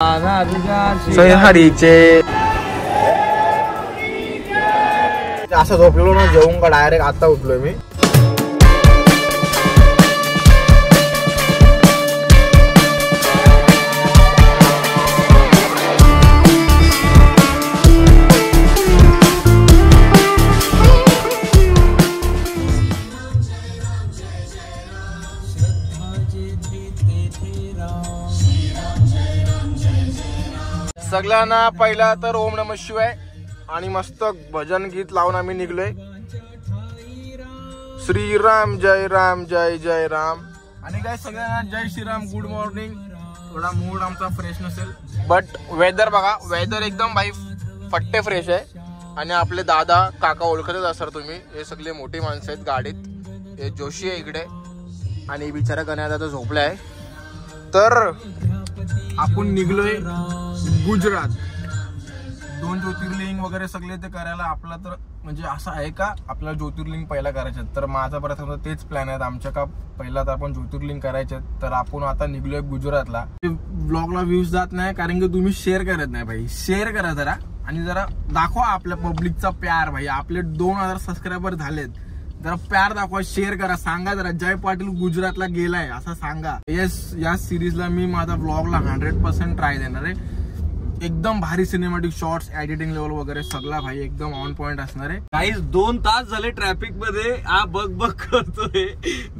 हरीचे असं झोपलेलो ना, जेवून का डायरेक्ट आता उठलोय मी. सगळ्यांना पहिला तर ओम नमः शिवाय आणि मस्त भजन गीत लावून आम्ही निघलोय. श्रीराम जय राम जय जय राम. आणि काय सगळ्यांना जय श्रीराम, गुड मॉर्निंग. थोडा मूड आमचा फ्रेश नसेल, बट वेदर बघा, वेदर एकदम भाई फट्टे फ्रेश आहे. आणि आपले दादा काका ओळखतच असाल तुम्ही, हे सगळे मोठी माणसं आहेत गाडीत. हे जोशी आहे इकडे आणि बिचारा गण्या दादा झोपलाय. तर आपण निघलोय गुजरात. 2 ज्योतिर्लिंग वगैरे सगळे ते करायला. आपला तर म्हणजे असं आहे का आपल्याला ज्योतिर्लिंग पहिला करायचे, तर माझा प्रथम तेच प्लॅन आहेत आमच्या का पहिला तर आपण ज्योतिर्लिंग करायचे. तर आपण आता निघलोय गुजरातला. ब्लॉगला व्ह्यूज जात नाही कारण की तुम्ही शेअर करत नाही भाई. शेअर करा जरा आणि जरा दाखवा आपल्या पब्लिकचा प्यार भाई. आपले 2000 सबस्क्रायबर झालेत, जरा प्यार दाखवा, शेअर करा, सांगा जरा जय पाटील गुजरातला गेलाय असं सांगा. या सिरीजला मी माझा ब्लॉगला 100% ट्राय देणार आहे. एकदम भारी सिनेमॅटिक शॉट्स, एडिटिंग लेवल वगैरे सगळा भाई एकदम ऑन पॉइंट असणार आहे. गाईज 2 तास झाले ट्रॅफिक मध्ये. हा बघ करतोय.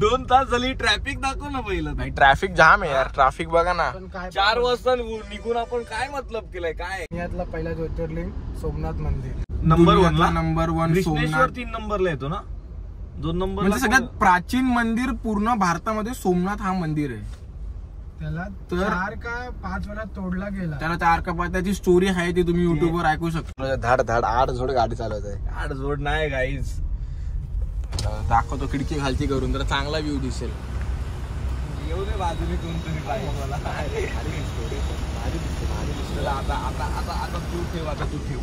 2 तास झाली. ट्रॅफिक दाखव ना पहिलं. नाही ट्रॅफिक जाम आहे यार. ट्रॅफिक बघा ना. 4 वाजता निघून आपण काय मतलब केलाय. काय यातला पहिला ज्योतिर्लिंग सोमनाथ मंदिर नंबर 1 नंबर 1 सोमनाथ. 3 नंबरला येतो ना. 2 नंबर म्हणजे सगळ्यात प्राचीन मंदिर पूर्ण भारतामध्ये सोमनाथ हा मंदिर आहे. त्याला 4 का 5 वेळा तोडला गेला. त्याला 4 का 5 त्याची स्टोरी आहे ती तुम्ही युट्यूब वर ऐकू शकता. धाड धाड 8 जोड गाडी चालवत आहे. 8 जोड नाही गाईज. दाखवतो खिडकी खालची करून, तर चांगला व्ह्यू दिसेल. येऊ दे बाजूने कोणतरी मला. आता तू ठेव. आता तू ठेव.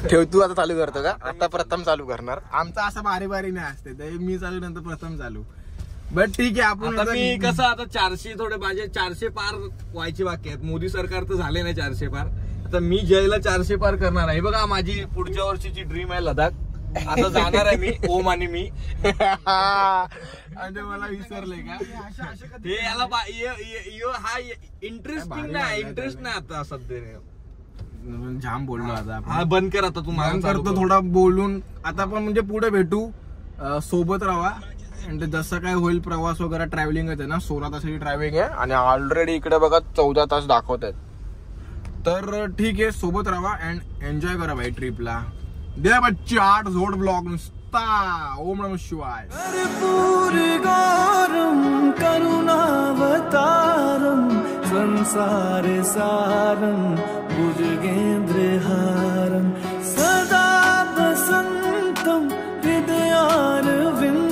ठेव तू. आता चालू करतो का? आता प्रथम चालू करणार. आमचा असं बारी बारी नाही असते, मी चालू नंतर प्रथम चालू. बट ठीक आहे. आपण आता मी कसं आता 400 थोडे माझे 400 पार व्हायचे बाकी आहेत. मोदी सरकार तर झाले नाही 400 पार. आता मी जयला 400 पार करणार आहे. बघा माझी पुढच्या वर्षीची ड्रीम आहे लडाख. आता जाणार आहे मी, ओम आणि मी. म्हणजे मला विसरले का ते याला हा इंटरेस्टिंग नाही. इंटरेस्ट नाही आता सध्या. जाम बोललो आता. हा बंद कर आता. तू बंद करतो थोडा बोलून. आता पण म्हणजे पुढे भेटू, सोबत राहा. आणि जसं काय होईल प्रवास वगैरे ट्रॅव्हलिंगच आहे ना. 16 तासाची ट्रॅव्हलिंग आहे आणि ऑलरेडी इकडे बघा 14 तास दाखवत आहेत. तर ठीक आहे, सोबत राहा अँड एन्जॉय करा भाई ट्रिपला. द्या बच्ची 8 जोड ब्लॉग नुसता. ओम नमः शिवाय. करुणावतारम संसार सारम भुजगेंद्रहारम सदा वसंतम हृदयारविंद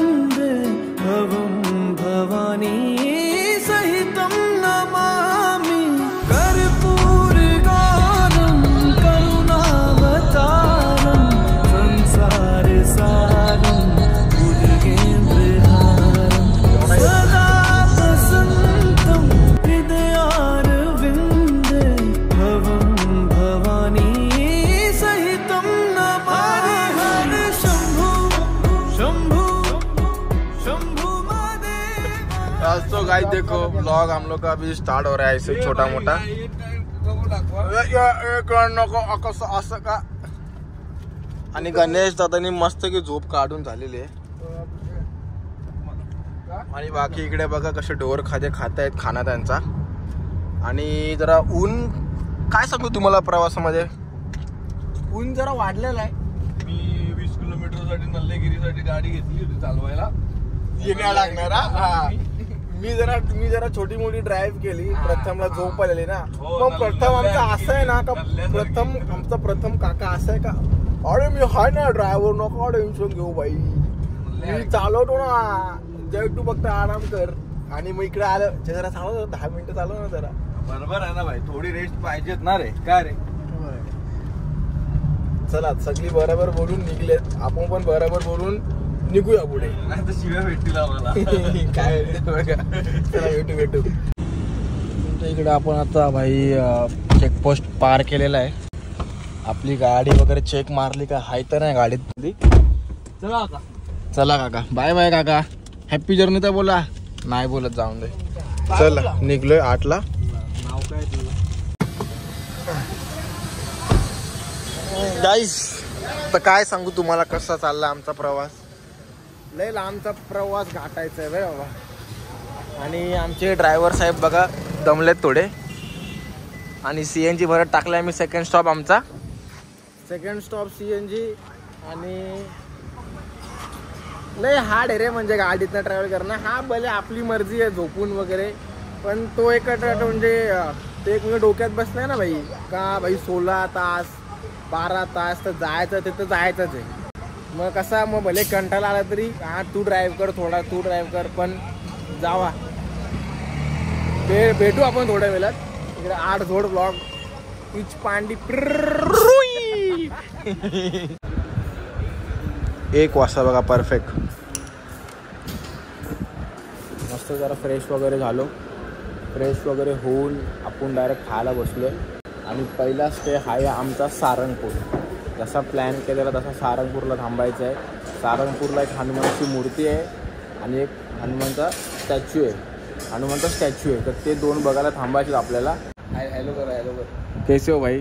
भवानी सहितं नमामि. कर्पूरगारं करुणावतारं संसार सारं भुजगेंद्रहारं सदा वसन्तं हृदयारविन्दे भवं भवानी सहितं नमामि. हर शंभु शंभु तो गाइस देखो ब्लॉग हम लोग का अभी स्टार्ट हो रहा है ऐसे छोटा मोटा. असं का. आणि गणेश दादानी मस्त की झोप काढून झालेली आहे. आणि बाकी इकडे बघा कसे ढोर खातायत खाना त्यांचा. आणि जरा ऊन काय सांगू तुम्हाला, प्रवासामध्ये ऊन जरा वाढलेला आहे. मी 20 किलोमीटरसाठी नल्लेगिरीसाठी गाडी घेतली होती चालवायला. येण्या लागणार. मी जरा छोटी मोठी ड्राईव्ह केली. प्रथमला झोप आलेली ना. मग प्रथम आमचा असं आहे ना का प्रथम काका असं आहे का, अरे मी हाय ना ड्रायव्हर, नको टेन्शन घेऊ भाई, मी चालवतो ना, जय तू फक्त आराम कर. आणि मग इकडे आलं जरा चालव 10 मिनिटं चालव ना जरा. बरोबर आहे ना भाई, थोडी रेस्ट पाहिजेत ना रे. काय रे. चला सगळी बरोबर बोलून निघलेत, आपण पण बरोबर बोलून निघूया पुढे. नाही तर शिव्या भेटतील आम्हाला. काय चला भेटू. इकडे आपण आता भाई चेकपोस्ट पार केलेला आहे. आपली गाडी वगैरे चेक मारली का हाय तर नाही गाडीत. चला काका, बाय बाय काका, हॅपी जर्नी. तर बोला नाही बोलत, जाऊन दे. चला निघलोय 8ला. नाव काय तुझं? गाईस तर काय सांगू तुम्हाला कसा चालला आमचा प्रवास. लय लांबचा प्रवास गाठायचा आहे बाबा. आणि आमचे ड्रायव्हर साहेब बघा दमलेत थोडे. आणि CNG भरत टाकला आम्ही. सेकंड स्टॉप आमचा, सेकंड स्टॉप CNG. आणि लय हार्ड आहे रे म्हणजे गाडीतनं ट्रॅव्हल करणं. हा भले आपली मर्जी आहे झोपून वगैरे, पण तो एक म्हणजे ते एक म्हणजे डोक्यात बसलाय ना भाई का भाई 16 तास 12 तास तर जायचं, तिथं जायचंच आहे. मग कसा मग भले कंटाळा आला तरी हा तू ड्राईव्ह कर थोडा, तू ड्राईव्ह कर, पण जावा. भेटू आपण थोड्या वेळात. इकडे 8 झोड ब्लॉग पिच पांडी 1 वाजता बघा परफेक्ट. मस्त जरा फ्रेश वगैरे झालो. फ्रेश वगैरे होऊन आपण डायरेक्ट खायला बसलो. आणि पहिला स्टे आहे आमचा सारंगपूर. जसा प्लॅन केलेला तसा सारंगपूरला थांबायचं आहे. सारंगपूरला एक हनुमानची मूर्ती आहे आणि एक हनुमानचा स्टॅच्यू आहे. हनुमानचा स्टॅच्यू आहे तर ते 2 बघायला थांबायचे आपल्याला. हेलो कर, हेलो कर. कैसे हो भाई?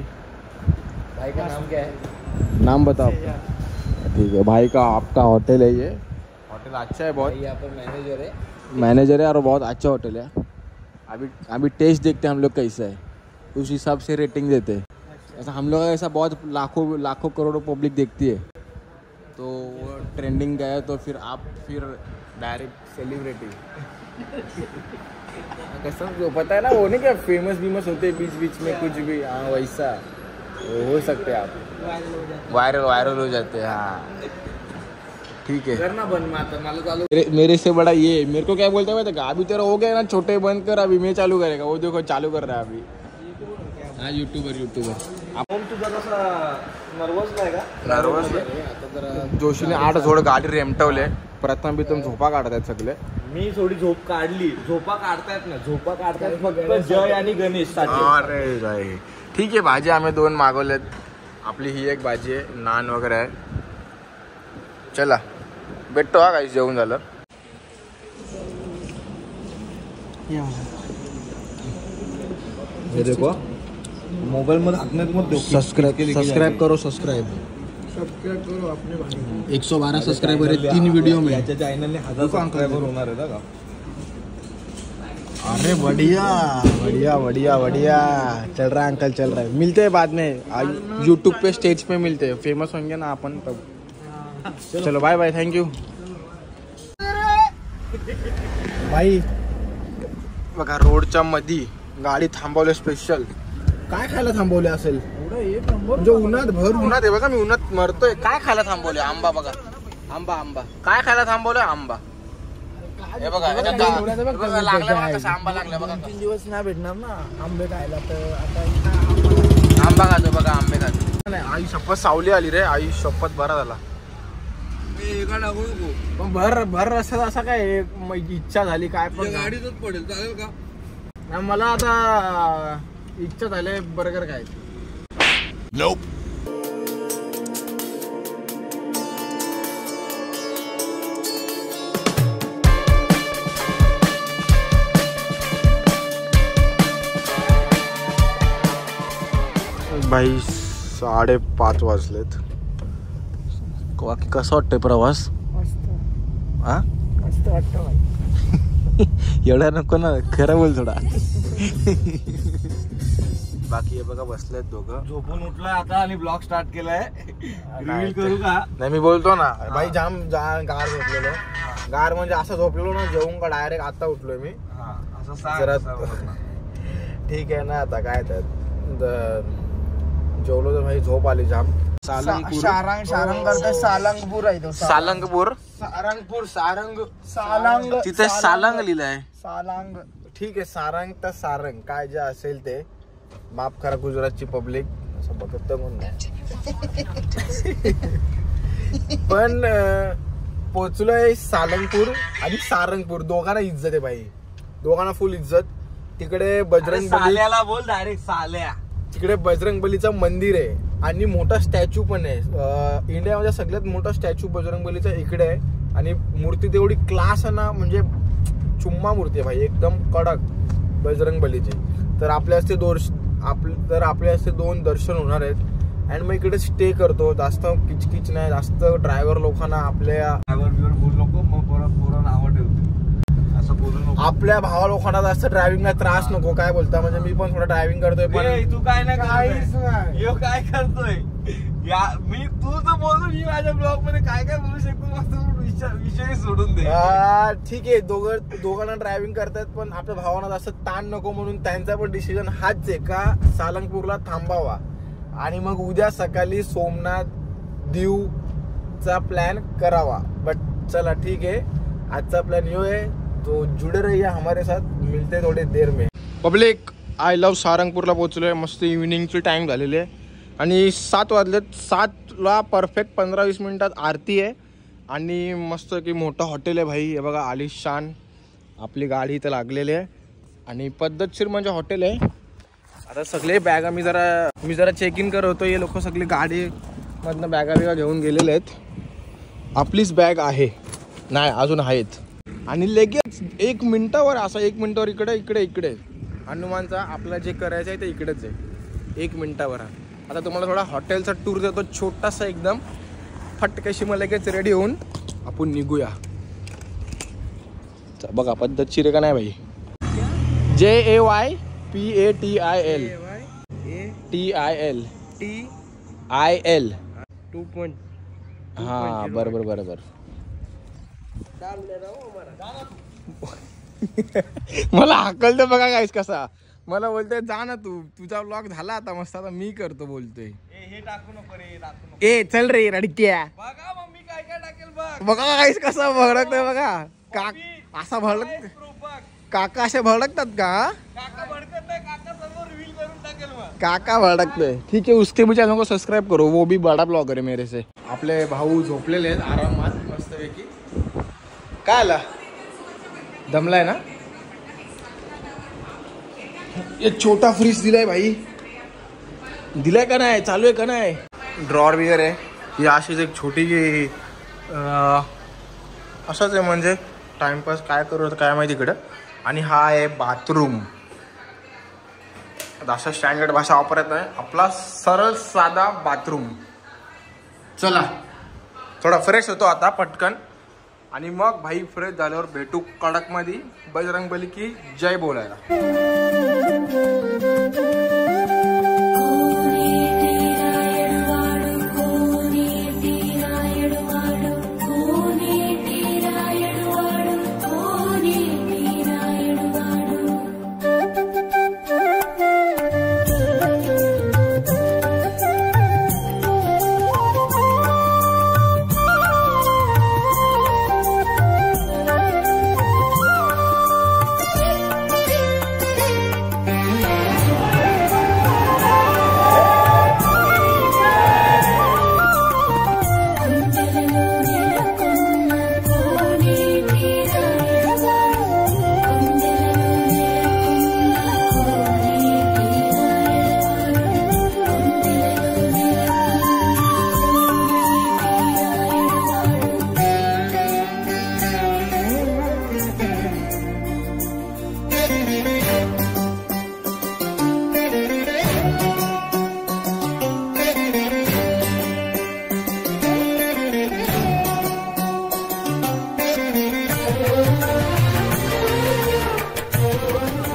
भाई का नाम क्या है? नाम बताओ. ठीक है भाई का आपका होटल है ये. होटल अच्छा है बहुत. यहाँ पर मैनेजर है और बहुत अच्छा होटल है. अभी टेस्ट देखते हैं हम लोग कैसा है, उस हिसाब से रेटिंग देते हैं. ऐसा हम लोग ऐसा बहुत लाखों करोड़ों पब्लिक देखती है तो वो ट्रेंडिंग गया तो फिर आप फिर डायरेक्ट सेलिब्रिटी. कैसा जो पता है ना वो नहीं क्या फेमस होते बीच में कुछ भी. हाँ वैसा हो सकते आप. वायरल हो जाते हैं. हाँ ठीक है करना बंद माता मालूम चालू. मेरे से बड़ा ये मेरे को क्या बोलता है अभी तेरा हो गया ना छोटे बंद कर, अभी मैं चालू करेगा. वो देखो चालू कर रहा है अभी. हाँ यूट्यूबर. आपण तुझा कसा नर्वस नाही का? नर्वस आता जरा जोशीने 8 झोड गाडी रेमटवले. प्रथम बी तुम झोपा काढत आहेत सगळे. मी थोडी झोप काढली. झोपा काढतायत ना, झोपा काढतायत फक्त जय आणि गणेश साठी. अरे जाय ठीक आहे. भाजी आम्ही 2 मागवलेत. आपली ही एक भाजी आहे, नान वगैरे आहे. चला भेटतो हा काही जेवण झालं. हे देखो मोबाईल मध्ये हाकण्यात मत सबस्क्राइब करो. सबस्क्राइब करो अपने भाई. 112 सब्सक्राइबर है 3 वीडियो में. याच्या चॅनलने 1000 सबस्क्राइबर होणार आहे का? अरे बढ़िया. चल रहा है अंकल, चल रहा है. मिलते हैं बाद में यूट्यूब पे स्टेज पे मिलते हैं. फेमस होंगे ना अपन तब. चलो बाय बाय, थँक्यू. भाई बघा रोडच्या मध्ये गाडी थांबवली स्पेशल. काय खायला थांबवले असेल? जो उन्हात आहे बघा. मी उन्हात मरतोय. काय खायला थांबवले? आंबा बघा. आंबा काय खायला थंबवलं? आंबा. हे बघा लागला कसा आंबा लागला बघा. 3 दिवस नाही भेटणार ना आंबे खायला, तर आता आंबा खातो बघा. आंबे खातो. आई शपथ सावली आली रे. आई शपथ बरा झाला. भर रस्त्यात असा काय इच्छा झाली काय पण गाडीतच पडेल चालेल का? मला आता इच्छा झाली बर्गर खायची. Nope. भाई 5:30 वाजलेत. बाकी कसं वाटतंय प्रवास? हा मस्त वाटतं. एवढा नको ना, खरं बोल थोडा. बाकी हे बघा बसलेत दोघं. झोपून उठलाय आता आणि ब्लॉग स्टार्ट केलाय. रिव्हील करू का? नाही मी बोलतो ना भाई. जाम गार झोपलेलो. गार म्हणजे असं झोपलेलो ना जेवून का डायरेक्ट आता उठलोय मी. ठीक आहे ना. आता काय त्यात जेवलो तर भाई झोप आली जाम. सारंगपूर आहे तो. सारंग तिथे सालंग लिहिलंय. सालंग ठीक आहे. सारंग तर सारंग काय जे असेल ते माफ करा गुजरातची पब्लिक. असं बघत म्हणून पण पोचलोय सालंगपूर आणि सारंगपूर. दोघांना इज्जत आहे भाई. दोघांना फुल इज्जत. तिकडे बजरंग साल्याला बोल डायरेक्ट साल्या. तिकडे बजरंगबलीचं मंदिर आहे आणि मोठा स्टॅच्यू पण आहे. इंडियामध्ये सगळ्यात मोठा स्टॅच्यू बजरंगबलीचा इकडे आहे आणि मूर्ती तेवढी क्लास आहे ना, म्हणजे चुम्मा मूर्ती आहे भाई, एकदम कडक बजरंगबलीची. तर आपल्या हस्ते दोन दर्शन होणार आहेत. अँड मग इकडे स्टे करतो, जास्त किचकिच नाही, जास्त ड्रायव्हर लोकांना आपल्या बोलू नको, मग पोरं नावं ठेवते असं बोलू नको. आपल्या भावा लोकांना जास्त ड्रायव्हिंगला त्रास नको. काय बोलता, म्हणजे मी पण थोडं ड्रायव्हिंग करतोय पण तू काय नाही काय करतोय मी तू तर बोलून मी माझ्या ब्लॉग मध्ये काय काय बोलू शकतो विषय सोडून दे. ठीक आहे, दोघांना ड्रायव्हिंग करतात पण आपल्या भावांना जास्त ताण नको म्हणून त्यांचा पण डिसिजन हाच आहे का सालंगपूरला थांबावा आणि मग उद्या सकाळी सोमनाथ दीवचा प्लॅन करावा. बट चला ठीक आहे, आजचा प्लॅन यो है, तो जुड़े रहिए हमारे साथ, मिलते थोडे देर में. पब्लिक आय लव्ह सारंगपूरला पोहोचलोय. मस्त इव्हिनिंगची टाइम झालेली आहे आणि 7 वाजलेत. 7ला परफेक्ट 15-20 मिनिटात आरती आहे आणि मस्त की मोठं हॉटेल आहे भाई. हे बघा आलिशान, आपली गाडी इथं लागलेली आहे आणि पद्धतशीर म्हणजे हॉटेल आहे. आता सगळे बॅगा मी जरा चेक इन करत होतो, हे लोक सगळे गाडीमधनं बॅगा घेऊन गेलेले आहेत. आपलीच बॅग आहे नाही अजून आहेत आणि लगेच 1 मिनिटावर इकडे हनुमानचा आपला जे करायचं आहे ते इकडेच आहे 1 मिनिटावर. आता तुम्हाला थोडा हॉटेलचा टूर देतो छोटासा एकदम. फटकशी मग लगेच रेडी होऊन आपण निघूया. बघा पद्धतशीर आहे का नाही भाई. JAYPATIL 2. हा बरोबर. मला हाकलतो बघा गाईस कसा. मला बोलतोय जा ना तुझा व्लॉग झाला आता मस्त, आता मी करतो बोलतोय. हे टाकू नको रे, ए चल रे रडक्या. बघा मम्मी काय काय टाकेल बघ. बघा गाईस कसा भडकतोय बघा. असा भडक काका असे भडकतात का. काका भडकत नाही, काका सर्व रिव्हील करून टाकेल मग. काका भडकतोय ठीक है, उसके भी चैनल को सब्सक्राइब करो, वो भी बड़ा ब्लॉगर है मेरे से. आपले भाऊ झोपलेले आहेत आरामात मस्तपैकी. काय आला दमलाय ना. एक छोटा फ्रीज दिलाय भाई, दिलाय का नाही, चालू आहे का नाही. ड्रॉवर वगैरे आहे, ही अशीच एक छोटी असंच आहे म्हणजे टाइमपास काय करू काय माहिती इकडं. आणि हा आहे बाथरूम. असा स्टँडर्ड भाषा वापरत नाही, आपला सरळ साधा बाथरूम. चला थोडा फ्रेश होतो आता पटकन आणि मग भाई फ्रेश झाल्यावर भेटू कडक मध्ये बजरंगबली की जय बोलायला.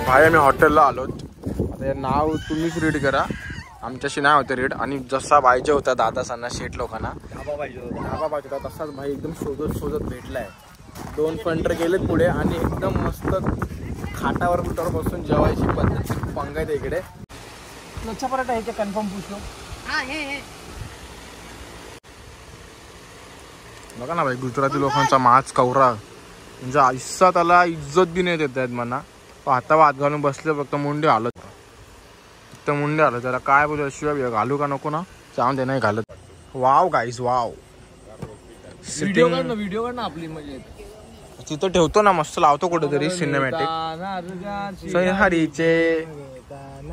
भाई आम्ही हॉटेलला आलोत. आता हे नाव तुम्हीच रीड करा, आमच्याशी नाही होतं रीड. आणि जसा पाहिजे होता दादासांना शेठ लोकांना ढाबा पाहिजे होता तसाच भाई एकदम शोधत भेटलाय. 2 फंटर गेलेत पुढे आणि एकदम मस्त खाटावर बुटावर बसून जेवायची पद्धत पंगायत इकडे. लच्छा पराठा आहे कन्फर्म पूछलो. बघा ना भाई गुजराती लोकांचा माच कवरा म्हणजे आयुष्यात त्याला इज्जत बी नाही देत आहेत म्हणा. हाता हात घालून बसले फक्त मुंडे हालत त्याला काय बोलू शिवाय घालू का नको ना चावून ते नाही घालत. Wow guys wow. व्हिडिओ काढ ना आपली म्हणजे तिथं ठेवतो ना, मस्त लावतो कुठेतरी सिनेमॅटिक. श्रीहरीचे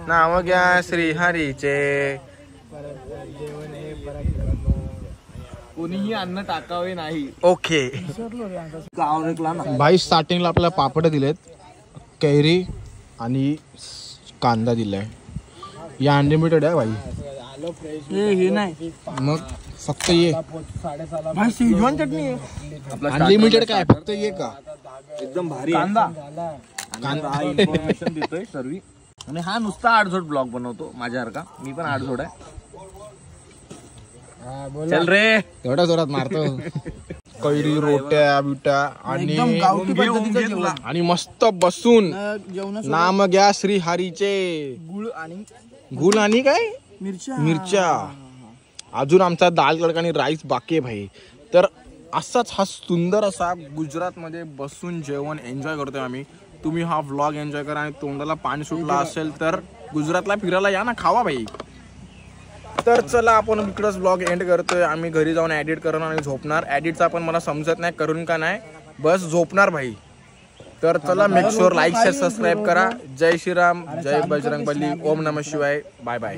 नाव घ्या, श्रीहरीचे. कोणीही अन्न टाकावे नाही. ओके भाई, स्टार्टिंगला आपल्याला पापड दिलेत, कैरी आणि कांदा दिलाय. या अनलिमिटेड आहे भाई. हे नाही मग फक्त ये शेजवान चटणी अनलिमिटेड काय फक्त ये का? एकदम भारी कांदा हा इन्फॉर्मेशन देतोय सर्व. आणि हा नुसता आडझोड ब्लॉग बनवतो माझ्यासारखा. मी पण आडझोड आहे. चल रे, एवढ्या जोरात मारतो. कैरी, रोट्या बिट्या एकदम गावठी पद्धतीचं जेवण. आणि मस्त बसून जेवण नाम घ्या श्रीहरीचे. गुळ आणि काय मिरच्या. अजून आमचा दाल तडका आणि राईस बाकी आहे भाई. तर असाच हा सुंदर असा गुजरातमध्ये बसून जेवण एन्जॉय करतोय आम्ही. तुम्ही हा व्लॉग एन्जॉय करा आणि तोंडाला पाणी सुटला असेल तर गुजरातला फिरायला या ना, खावा भाई. तर चला आपण इकडंच व्लॉग एंड करतोय. आम्ही घरी जाऊन एडिट करणार आणि झोपणार. एडिटचा पण मला समजत नाही करून का नाही, बस झोपणार भाई. तर चला, make sure like share subscribe करा. जय श्रीराम, जय बजरंगबली, ओम नमः शिवाय. Bye bye.